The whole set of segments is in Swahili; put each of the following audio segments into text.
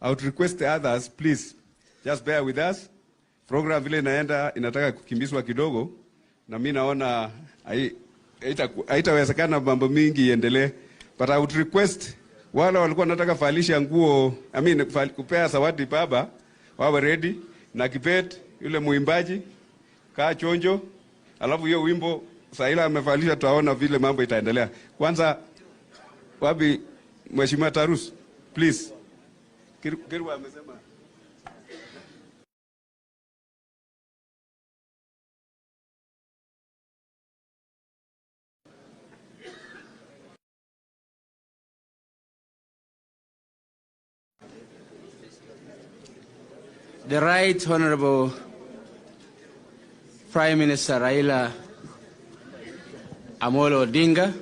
I would request the others, please, just bear with us. Program vile inaenda inataka kukimbizwa kidogo, na mimi naona haitawezekana mambo mingi iendelee. But I would request wale walikuwa nataka falisha nguo, kupea zawadi baba, wawe ready. Na Kibet, yule muimbaji, kaa chonjo. Alafu hiyo wimbo, Saila amefalisha, tuaona vile mambo itaendelea. Kwanza, wapi Mheshimiwa Tarus, please. Kirwa amesema. The Right Honorable Prime Minister Raila Amolo Odinga,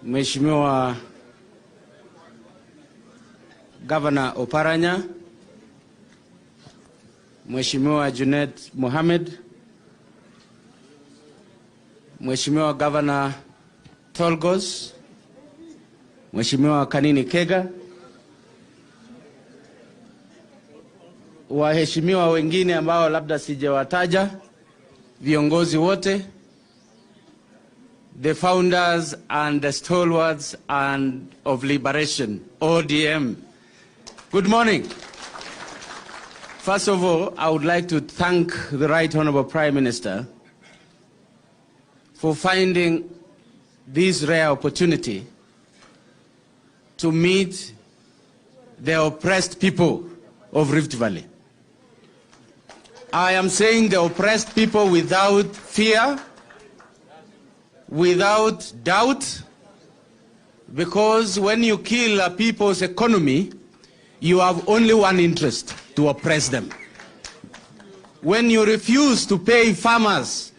Mheshimiwa Governor Oparanya, Mheshimiwa Junet Mohamed, Mheshimiwa Governor Tolgos, Mheshimiwa Kanini Kega, waheshimiwa wengine ambao labda sijawataja, viongozi wote, the founders and the stalwarts and of liberation, ODM. Good morning. First of all, I would like to thank the Right Honorable Prime Minister for finding this rare opportunity to meet the oppressed people of Rift Valley. I am saying the oppressed people without fear, without doubt, because when you kill a people's economy, you have only one interest: to oppress them. When you refuse to pay farmers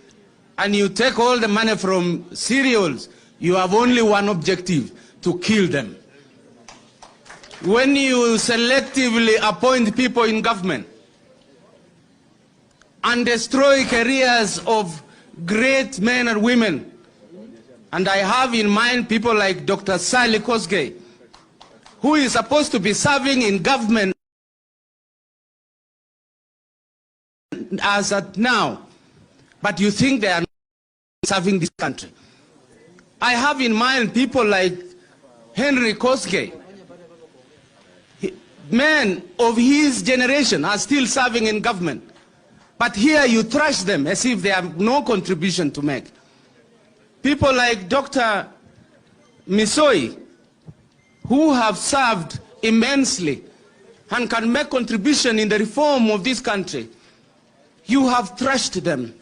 and you take all the money from cereals, you have only one objective: to kill them. When you selectively appoint people in government and destroy careers of great men and women, and I have in mind people like Dr. Sally Kosgei, who is supposed to be serving in government as at now, but you think they are not serving this country. I have in mind people like Henry Kosgei. Men of his generation are still serving in government, but here you trash them as if they have no contribution to make. People like Dr. Misoi, who have served immensely and can make contribution in the reform of this country, you have trashed them.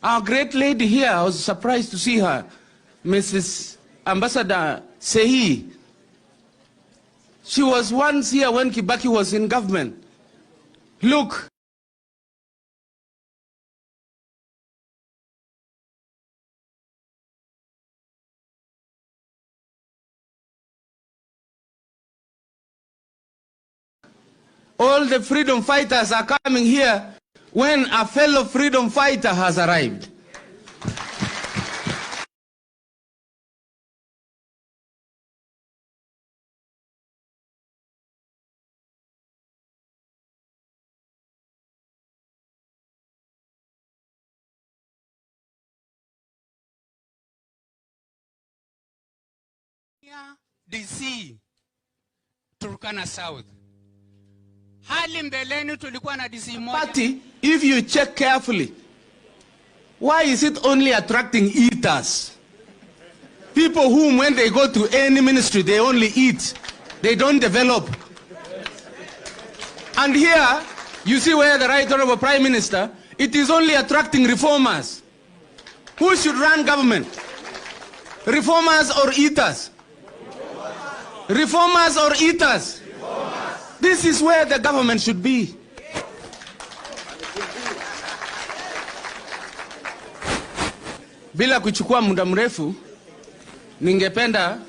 Our great lady here, I was surprised to see her, Mrs. Ambassador Sehi. She was once here when Kibaki was in government. Look. All the freedom fighters are coming here when a fellow freedom fighter has arrived. DC Turkana South. Hali mbeleni tulikuwa na DC moja. Party, if you check carefully, why is it only attracting eaters? People whom when they go to any ministry, they only eat. They don't develop. And here, you see where the Right Honorable Prime Minister, it is only attracting reformers. Who should run government? Reformers or eaters? Reformers or eaters? This is where the government should be. Bila kuchukua muda mrefu, ningependa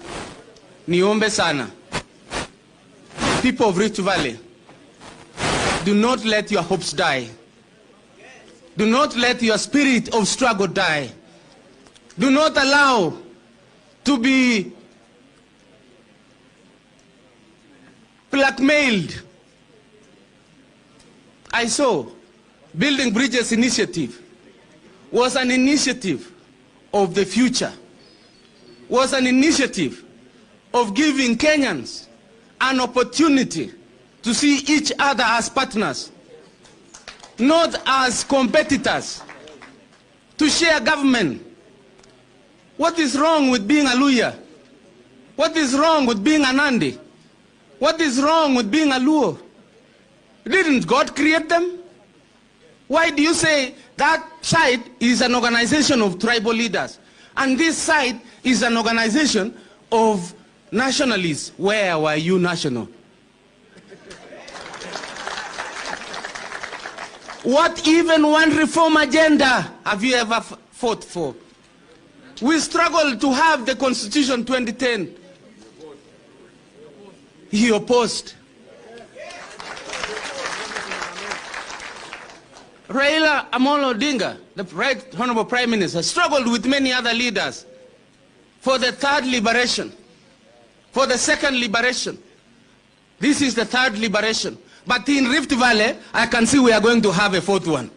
niombe sana. People of Rift Valley, do not let your hopes die. Do not let your spirit of struggle die. Do not allow to be blackmailed. I saw Building Bridges initiative was an initiative of the future, was an initiative of giving Kenyans an opportunity to see each other as partners, not as competitors, to share government. What is wrong with being a Luya? What is wrong with being a Nandi? What is wrong with being a Luo? Didn't God create them? Why do you say that side is an organization of tribal leaders and this side is an organization of nationalists? Where were you national? What even one reform agenda have you ever fought for? We struggled to have the Constitution 2010. He opposed. Raila Amolo Odinga, the Right Honorable Prime Minister, struggled with many other leaders for the third liberation, for the second liberation. This is the third liberation. But in Rift Valley, I can see we are going to have a fourth one.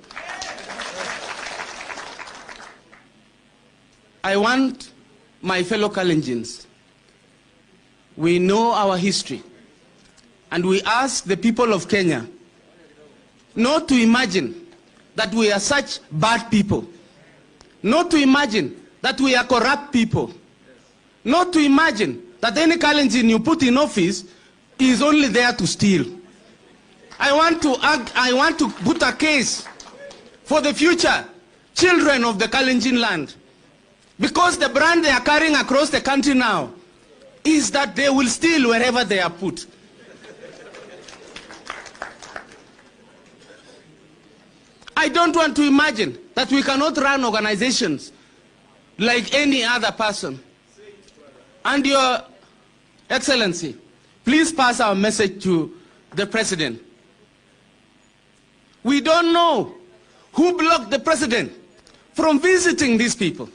I want my fellow Kalenjins, we know our history, and we ask the people of Kenya not to imagine that we are such bad people, not to imagine that we are corrupt people, not to imagine that any Kalenjin you put in office is only there to steal. I want to put a case for the future children of the Kalenjin land, because the brand they are carrying across the country now is that they will steal wherever they are put. I don't want to imagine that we cannot run organizations like any other person. And Your Excellency, please pass our message to the President. We don't know who blocked the President from visiting these people,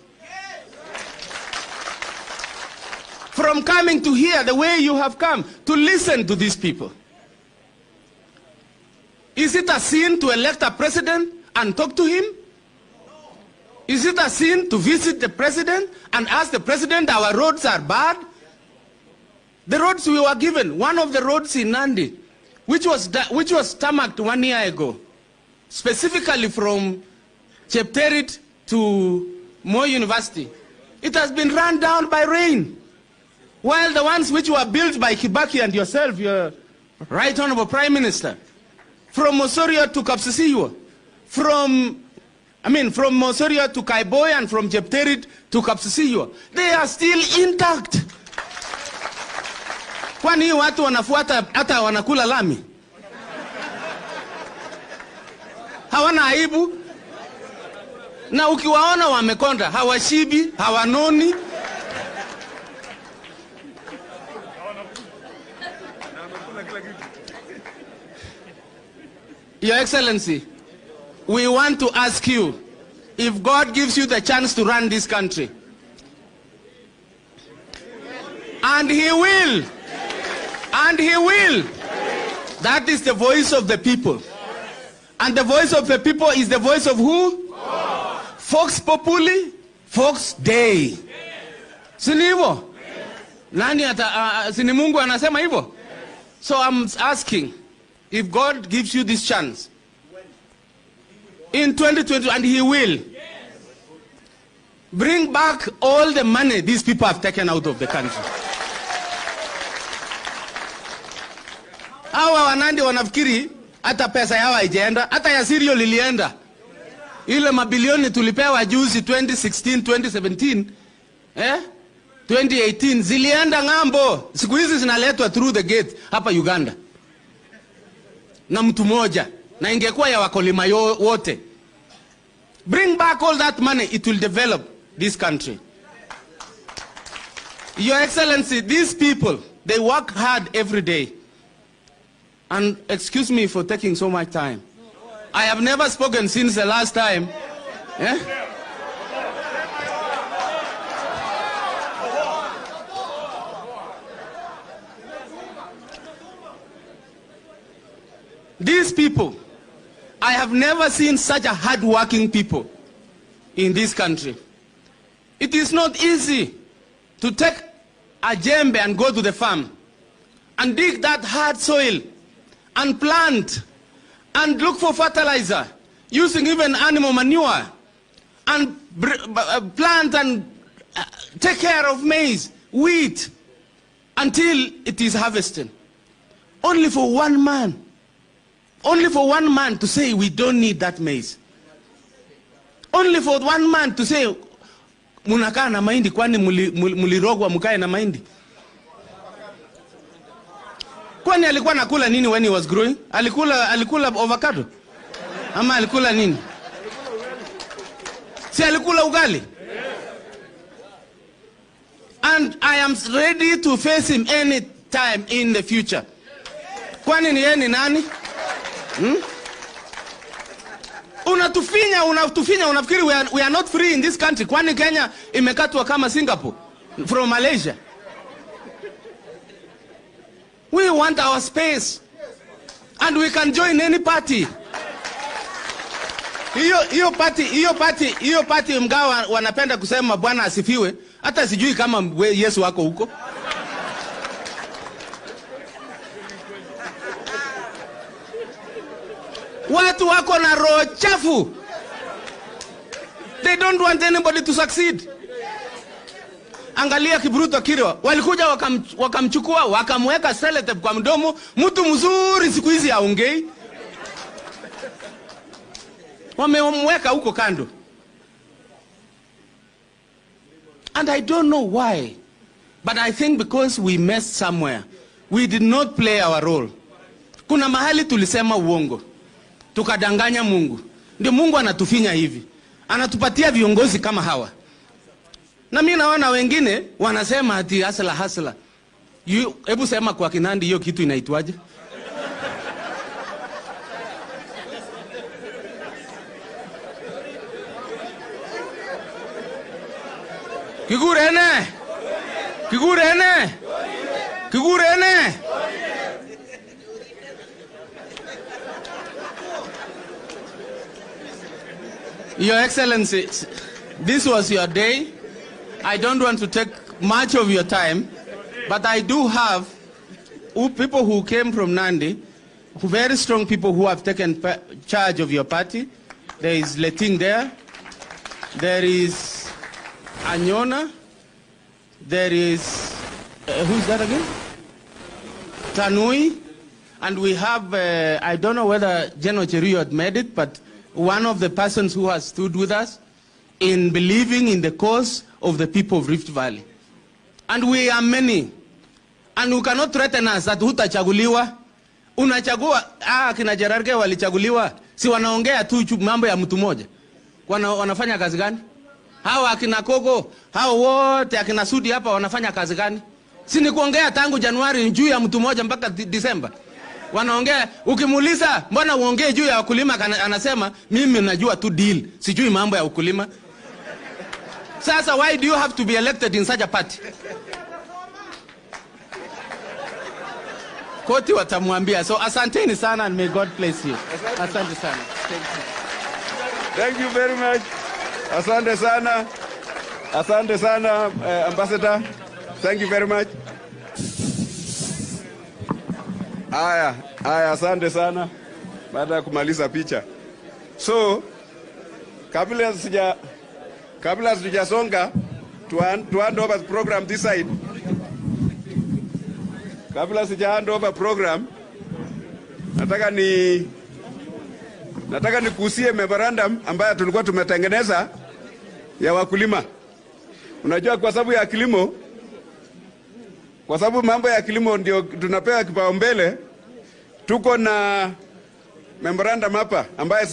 from coming to hear the way you have come to listen to these people. Is it a sin to elect a president and talk to him? Is it a sin to visit the president and ask the president our roads are bad? The roads we were given, one of the roads in Nandi, which was tarmacked 1 year ago, specifically from Chepterit to Moi University, it has been run down by rain. While the ones which were built by Kibaki and yourself, your Right Honorable Prime Minister, from Mosorio to Kapsisiyo, from Mosorio to Kaiboy and from Chepterit to Kapsisiyo, they are still intact. Kwani watu wanafuata hata wanakula lami? Hawana aibu? Na ukiwaona wamekonda, hawashibi, hawanoni. Your Excellency, we want to ask you, if God gives you the chance to run this country, and He will, that is the voice of the people. And the voice of the people is the voice of who? Vox Populi, Vox Dei. Sini hivyo? Nani sini Mungu anasema hivyo? So I'm asking, if God gives you this chance in 2020, and He will, bring back all the money these people have taken out of the country. Hawa wanandi wanafikiri hata pesa yao haijaenda, hata ya Sirio lilienda. Ile mabilioni tulipewa juzi 2016, 2017, 2018 zilienda ng'ambo. Siku hizi zinaletwa through the gate hapa Uganda na mtu moja, na ingekuwa ya wakulima wote. Bring back all that money, it will develop this country. Your Excellency, these people, they work hard every day. And excuse me for taking so much time. I have never spoken since the last time. These people, I have never seen such a hard-working people in this country. It is not easy to take a jembe and go to the farm and dig that hard soil and plant and look for fertilizer, using even animal manure, and plant and take care of maize, wheat, until it is harvested. Only for one man to say we don't need that maize. Only for one man to say munakaa na mahindi, kwani mulirogwa mukae na mahindi? Kwani alikuwa nakula nini when he was growing? Alikula avocado? Ama alikula nini? Si alikula ugali? And I am ready to face him any time in the future. Kwani ni yeye ni nani? Unatufinya, unafikiri we are not free in this country. Kwani Kenya imekatwa kama Singapore from Malaysia? We want our space, and we can join any party. Hiyo party mgawa wanapenda kusema Bwana asifiwe, hata sijui kama Yesu wako huko. Watu wako na roho chafu. They don't want anybody to succeed. Angalia Kibruto Kirwa, walikuja wakamchukua, wakamweka sellotape kwa mdomo, mtu mzuri siku hizi haongei. Wamemweka huko kando. And I don't know why, but I think because we messed somewhere. We did not play our role. Kuna mahali tulisema uongo, tukadanganya Mungu. Ndio Mungu anatufinya hivi, anatupatia viongozi kama hawa. Na mimi naona wengine wanasema ati hasla. Hebu sema kwa Kinandi hiyo kitu inaitwaje? Kigurene. Your Excellency, this was your day. I don't want to take much of your time, but I do have people who came from Nandi, very strong people who have taken charge of your party. There is Leting there. There is Anyona. There is, who's that again? Tanui. And we have, I don't know whether General Cheruyo had made it, but one of the persons who has stood with us in believing in the cause of the people of Rift Valley. And we are many. And you cannot threaten us that hutachaguliwa. Unachagua, kina Jerarge walichaguliwa. Si wanaongea tu mambo ya mtu moja. Wanafanya kazi gani? Hawa akina Kogo, hao wote akina Sudi hapa wanafanya kazi gani? Si ni kuongea tangu Januari juu ya mtu moja mpaka Disemba. Wanaongea, ukimuuliza mbona uongee juu ya wakulima, anasema mimi najua tu deal, sijui mambo ya ukulima. Sasa why do you have to be elected in such a party? Koti watamwambia. So asanteni sana and may God bless you. Asante sana. Thank you very much. Asante sana. Asante sana, Ambassador. Thank you very much. Aya, asante sana. Baada ya kumaliza picha. So, kabla sijasonga to hand over the program this side. Kabla sija hand over program, nataka nikuhusie memorandum ambayo tulikuwa tumetengeneza ya wakulima. Unajua kwa sababu ya kilimo, kwa sababu mambo ya kilimo ndio tunapewa kipaumbele, tuko na memorandum hapa ambayo